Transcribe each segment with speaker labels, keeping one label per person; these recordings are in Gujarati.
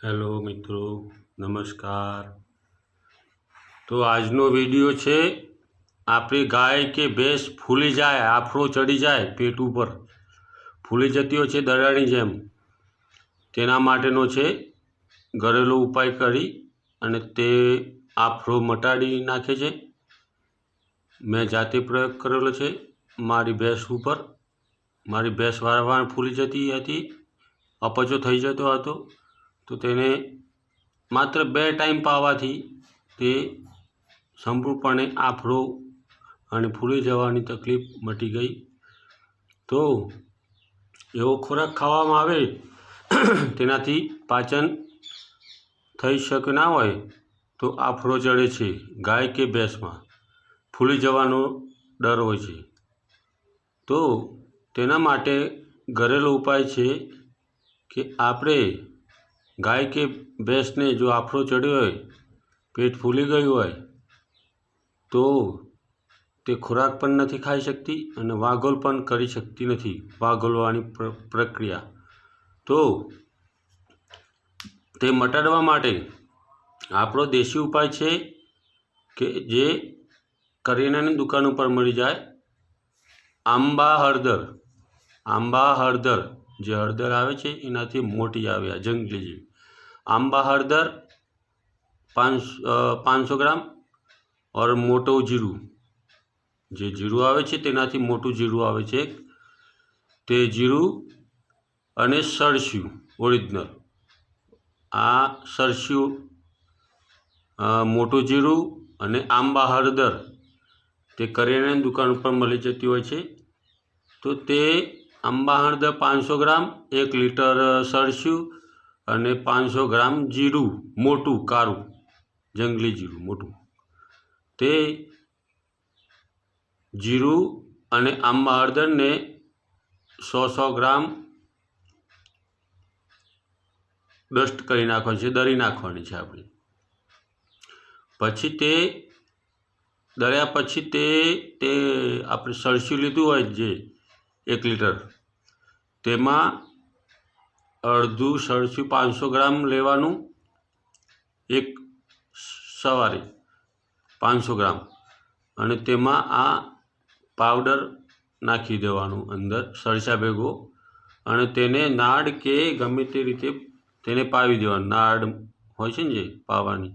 Speaker 1: हेलो मित्रों, नमस्कार। तो આજનો વિડીયો છે આપણી ગાય કે ભેંસ ફૂલી જાય, આફરો ચડી જાય, પેટ ઉપર ફૂલી જતી હોય છે દડાની જેમ, તેના માટેનો છે ઘરેલું ઉપાય કરી અને તે આફરો મટાડી નાખે છે। મેં જાતે પ્રયોગ કરેલો છે મારી ભેંસ ઉપર। મારી ભેંસ વારંવાર ફૂલી જતી હતી, અપચો થઈ જતો હતો, તો તેને માત્ર 2 ટાઈમ પાવાથી તે સંપૂર્ણપણે આફરો અને ફૂલી જવાની તકલીફ મટી ગઈ। તો એવો ખોરાક ખાવામાં આવે તેનાથી પાચન થઈ શકે ના હોય તો આફરો ચડે છે, ગાય કે ભેંસમાં ફૂલી જવાનો ડર હોય છે। તો તેના માટે ઘરેલું ઉપાય છે કે આપણે ગાય કે ભેંસને જો આફરો ચડ્યો હોય, પેટ ફૂલી ગયું હોય, તો તે ખોરાક પણ નથી ખાઈ શકતી અને વાગોલ પણ કરી શકતી નથી, વાગોલવાની પ્રક્રિયા। તો તે મટાડવા માટે આપણો દેશી ઉપાય છે કે જે કરિયાણાની દુકાન ઉપર મળી જાય, આંબા હળદર। આંબા હળદર, જે હળદર આવે છે એનાથી મોટી આવે આ જંગલી જેવી आंबा हळदर 500 ग्राम और मोटो जीरु, जे जीरु आवे छे तेनाथी मोटू जीरु आवे छे ते जीरु अने सरस्यू ओरिजिनल। आ सरस्यू मोटू जीरु अने आंबा हळदर ते करियाणानी दुकान पर मळी जती होय छे। तो ते आंबा हळदर 500 ग्राम, 1 लीटर सरस्यू અને 500 ગ્રામ જીરું મોટું કાળું જંગલી જીરું મોટું, તે જીરું અને આંબા હળદરને 100 ગ્રામ ડસ્ટ કરી નાખવાની છે, દળી નાખવાની છે આપણે। પછી તે દળ્યા પછી તે આપણે સરસ્યું લીધું હોય જે 1 લીટર, તેમાં અડધું સરસ્યું 500 ગ્રામ લેવાનું, એક સવારે 500 ગ્રામ, અને તેમાં આ પાવડર નાખી દેવાનું અંદર સરસા ભેગો, અને તેને નાળ કે ગમે તે રીતે તેને પાવી દેવાનું। નાળ હોય છે ને જે પાવાની,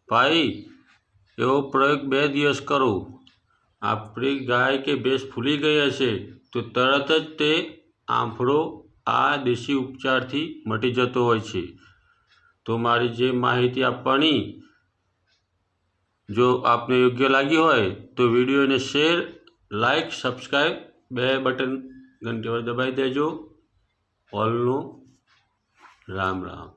Speaker 1: પાઈ એવો પ્રયોગ 2 દિવસ કરો। આપણી ગાય કે ભેંસ ફૂલી ગઈ હશે તો તરત જ તે આફરો આ દેશી ઉપચારથી મટી જતો હોય છે। તો મારી જે માહિતી આપવાની જો આપને યોગ્ય લાગી હોય તો વિડીયોને શેર, લાઈક, સબસ્ક્રાઈબ 2 બટન ઘંટી પર દબાવી દેજો। ઓલનું રામ રામ।